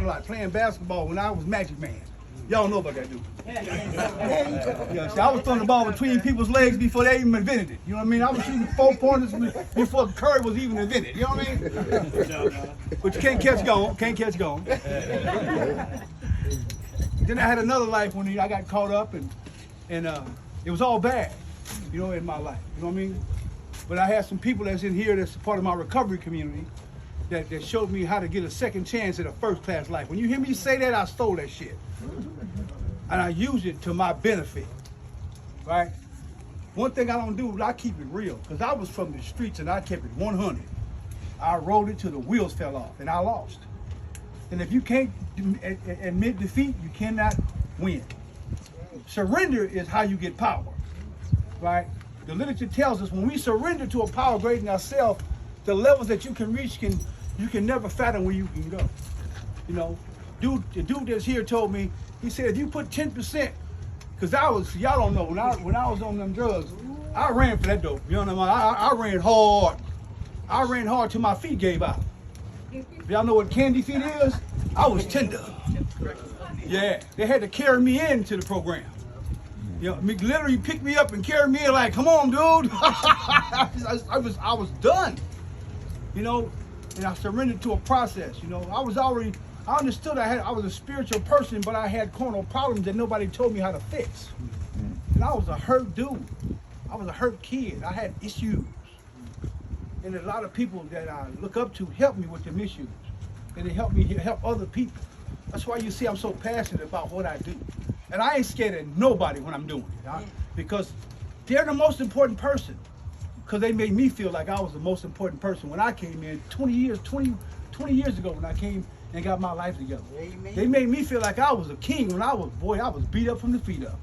a lot, playing basketball when I was Magic Man. Y'all know about that dude. Yeah, see, I was throwing the ball between people's legs before they even invented it. You know what I mean? I was shooting 4-pointers before Curry was even invented. You know what I mean? But you can't catch going. Can't catch going. Then I had another life when I got caught up, and it was all bad, you know, in my life. You know what I mean? But I had some people that's in here that's part of my recovery community that showed me how to get a second chance at a first-class life. When you hear me say that, I stole that shit. And I use it to my benefit, right? One thing I don't do is I keep it real, because I was from the streets and I kept it 100. I rode it till the wheels fell off, and I lost. And if you can't admit defeat, you cannot win. Surrender is how you get power, right? The literature tells us when we surrender to a power greater than ourselves, the levels that you can reach, you can never fathom where you can go. You know, the dude that's here told me, he said, if you put 10%, because y'all don't know, when I was on them drugs, I ran for that dope. You know what I mean? I ran hard. I ran hard till my feet gave out. If y'all know what candy feet is, I was tender. Yeah, they had to carry me into the program. You know, literally pick me up and carry me in like, come on, dude. I was done. You know, and I surrendered to a process. You know, I understood I was a spiritual person, but I had carnal problems that nobody told me how to fix. And I was a hurt dude. I was a hurt kid. I had issues. And a lot of people that I look up to help me with them issues. And they help me help other people. That's why you see I'm so passionate about what I do. And I ain't scared of nobody when I'm doing it. Because they're the most important person. Because they made me feel like I was the most important person when I came in 20 years ago when I came and got my life together. Amen. They made me feel like I was a king when I was beat up from the feet up.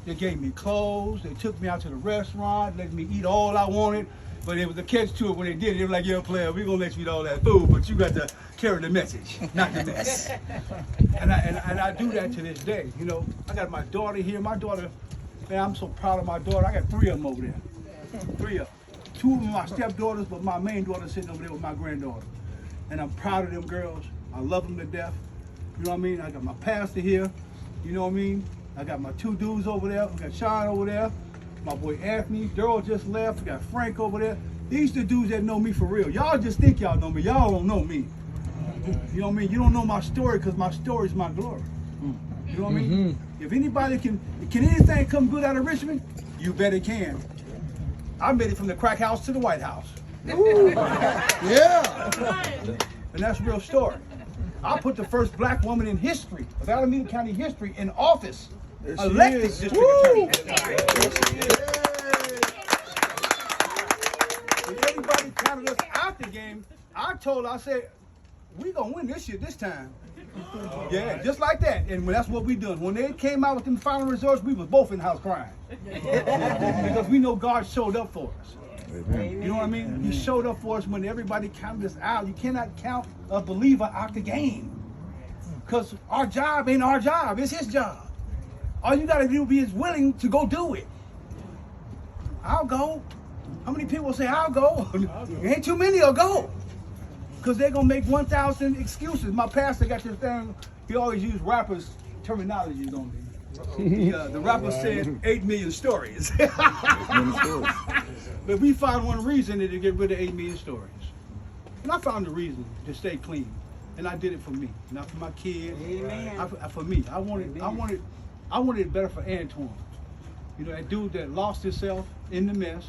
They gave me clothes, they took me out to the restaurant, let me eat all I wanted, but it was a catch to it when they did it. They were like, yo, player, we're gonna let you eat all that food, but you got to carry the message, not the mess. and I do that to this day. You know, I got my daughter here. My daughter, man, I'm so proud of my daughter. I got 3 of them over there. 3 of them. 2 of them are my stepdaughters, but my main daughter's sitting over there with my granddaughter. And I'm proud of them girls. I love them to death. You know what I mean? I got my pastor here. You know what I mean? I got my 2 dudes over there. We got Sean over there. My boy Anthony. Daryl just left. We got Frank over there. These the dudes that know me for real. Y'all just think y'all know me. Y'all don't know me. You know what I mean? You don't know my story because my story is my glory. You know what I mean? If anybody can anything come good out of Richmond? You bet it can. I made it from the crack house to the White House. Yeah. And that's a real story. I put the first black woman in history, of Alameda County history, in office, elected district attorney. If anybody counted us out the game, I said, we gonna win this shit this time. Yeah, just like that. And that's what we done. When they came out with them final results, we was both in the house crying. Because we know God showed up for us. Amen. You know what I mean? He showed up for us when everybody counted us out. You cannot count a believer out the game. Because our job ain't our job, it's his job. All you gotta do is willing to go do it. I'll go. How many people say I'll go? Ain't too many will go. Because they're gonna make 1,000 excuses. My pastor got this thing, he always used rappers' terminology on me. The rapper said 8 million stories. But we found one reason to get rid of 8 million stories. And I found a reason to stay clean. And I did it for me, not for my kids. Amen. For me. I wanted it better for Antwon. You know, that dude that lost himself in the mess,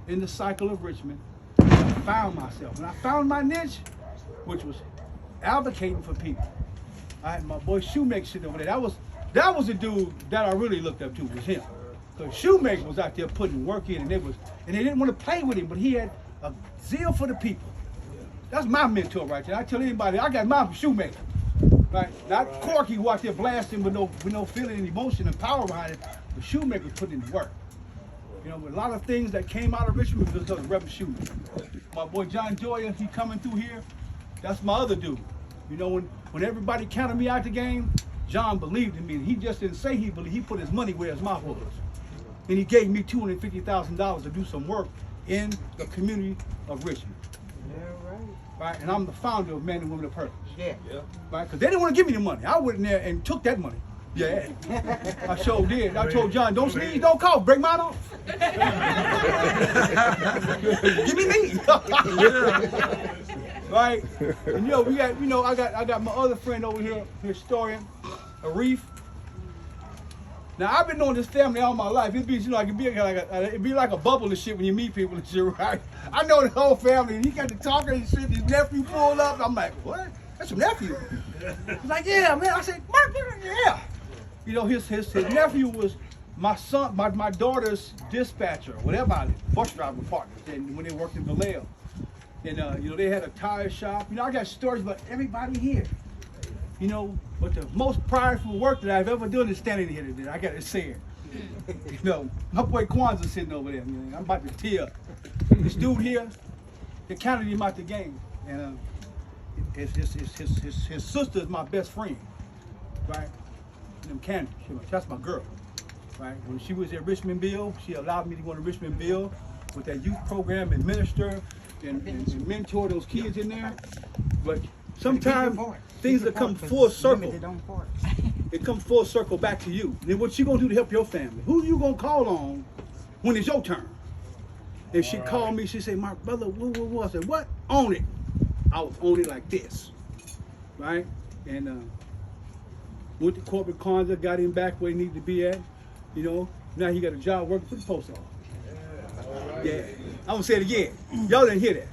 in the cycle of Richmond. I found myself. And I found my niche, which was advocating for people. I had my boy Shoemaker sitting over there. That was the dude that I really looked up to, was him. Because Shoemaker was out there putting work in, and they didn't want to play with him, but he had a zeal for the people. That's my mentor right there. I tell anybody, I got my Shoemaker. Right? Not Corky, who out there blasting with no feeling and emotion and power behind it, but Shoemaker putting in the work. You know, a lot of things that came out of Richmond because of Reverend Shoemaker. My boy John Joyer, he coming through here. That's my other dude. You know, when everybody counted me out the game, John believed in me. And he just didn't say he believed, he put his money where his mouth was. And he gave me $250,000 to do some work in the community of Richmond. Yeah, right. And I'm the founder of Men and Women of Purpose. Yeah. Right? Because they didn't want to give me the money. I went in there and took that money. Yeah, I sure did. I told John, don't sneeze, don't cough, break mine off. Give me. Right? And we got, I got my other friend over here, historian, Arif. Now I've been knowing this family all my life. It'd be, it'd be like a bubble and shit when you meet people and shit, right? I know the whole family. And he got to talking and shit. His nephew pulled up. I'm like, what? That's your nephew? He's like, yeah, man. I said, Mark, yeah. His nephew was my son, my daughter's dispatcher, whatever, bus driver partner. And when they worked in Vallejo, and they had a tire shop. I got stories about everybody here. But the most prideful work that I've ever done is standing here today. I got to say it. My boy Kwanzaa sitting over there. I'm about to tear. This dude here, they counted him out the game, and his sister is my best friend, right? Candy, that's my girl, right? When she was at Richmondville, she allowed me to go to Richmondville with that youth program and minister and mentor those kids in there. But sometimes things that come full circle. It comes full circle back to you. Then what you gonna do to help your family? Who you gonna call on when it's your turn? And she called me. She said, "Mark, brother, what?" I said, "What? Own it." I was on it like this, right? And went to corporate Kwanzaa, got him back where he needed to be at. Now he got a job working for the post office. Yeah, I'm gonna say it again. Y'all didn't hear that.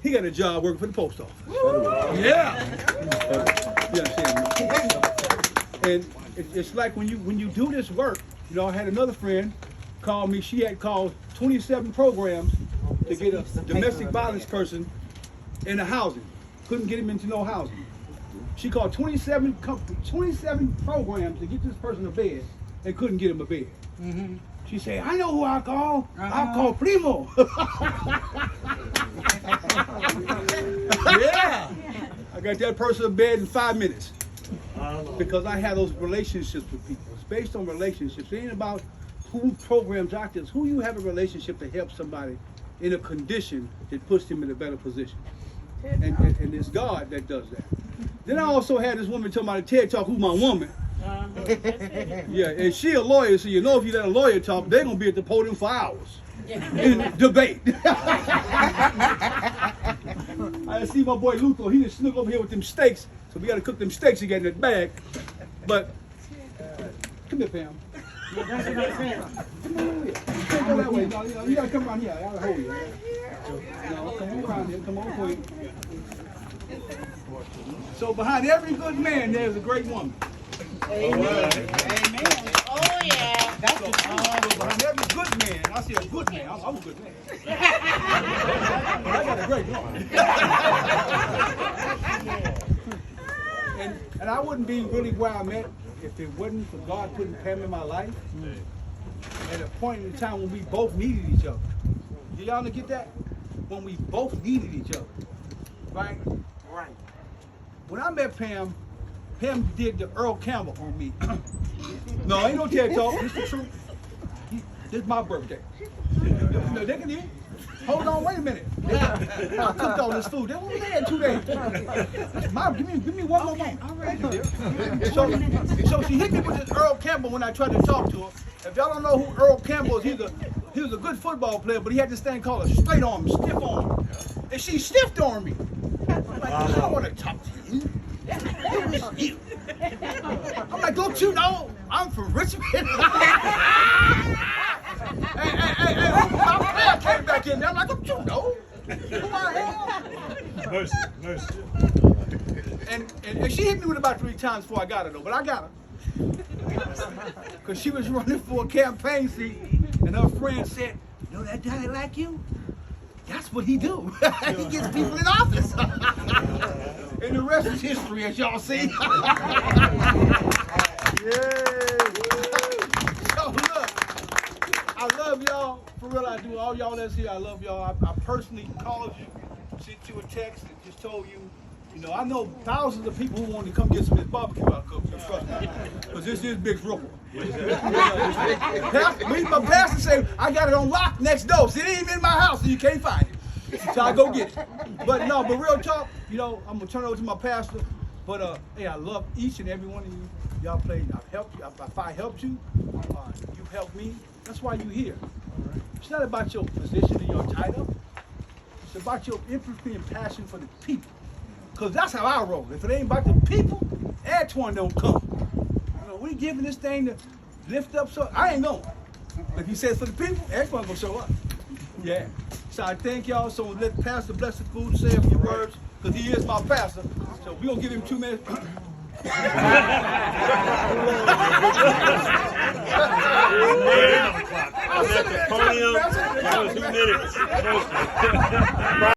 He got a job working for the post office. Yeah. And it's like when you do this work. I had another friend call me. She had called 27 programs to get a domestic violence person in a housing. Couldn't get him into no housing. She called 27 programs to get this person a bed and couldn't get him a bed. Mm-hmm. She said, I know who I'll call. I'll call Primo. Yeah. I got that person a bed in 5 minutes. Because I have those relationships with people. It's based on relationships. It ain't about who programs out there. It's who you have a relationship to help somebody in a condition that puts them in a better position. And it's God that does that. Then I also had this woman talking about a TED Talk, who's my woman. Yeah, and she a lawyer, so if you let a lawyer talk, they're going to be at the podium for hours in debate. I see my boy Luther, he just snuck over here with them steaks, so we got to cook them steaks again in that bag. But, come here, Pam. Come on here. You can't go that way. No, you got to come around here. I got to hold you. No, come on around here. Come on, quick. So behind every good man, there's a great woman. Amen. Amen. Oh yeah. That's the truth. Behind every good man, I see a good man. I'm a good man. But I got a great woman. And I wouldn't be really where I'm at if it wasn't for God putting Pam in my life at a point in time when we both needed each other. Do y'all get that? When we both needed each other. Right? Right. When I met Pam did the Earl Campbell on me. No, ain't no TED Talk. This is the truth. This is my birthday. No, they can eat. Hold on, wait a minute. I cooked all this food. They were there in 2 days. Mom, give me one more moment. All right. So she hit me with this Earl Campbell when I tried to talk to her. If y'all don't know who Earl Campbell is, he was a good football player, but he had this thing called a straight arm, stiff arm. And she stiffed on me. I'm like, I don't want to talk to you. You. I'm like, don't you know I'm from Richmond? Hey, my player came back in there. I'm like, don't you know who I am? Mercy. And she hit me with about 3 times before I got her, though. But I got her. Because she was running for a campaign seat, and her friend said, you know that daddy like you? That's what he do. He gets people in office. And the rest is history, as y'all see. Yeah. So look, I love y'all. For real, I do. All y'all that's here, I love y'all. I personally called you, sent you a text, and just told you, I know thousands of people who want to come get some of this barbecue I cooked. Trust me. Because this is Big Ripple. My pastor said, I got it on lock next door. So it ain't even in my house, so you can't find it. So I go get it. But no, but real talk, you know, I'm gonna turn it over to my pastor. But hey, I love each and every one of you. Y'all played. I've helped you. If I helped you, you've helped me. That's why you're here. It's not about your position and your title. It's about your empathy and passion for the people. Cause that's how I roll. If it ain't about the people, Antwon don't come. You know, we giving this thing to lift up. So I ain't going. But if he says for the people, Antwon gonna show up. Yeah. So I thank y'all. So let Pastor bless the food, say a few words, cause he is my pastor. So we gonna give him 2 minutes. Podium, 2 minutes.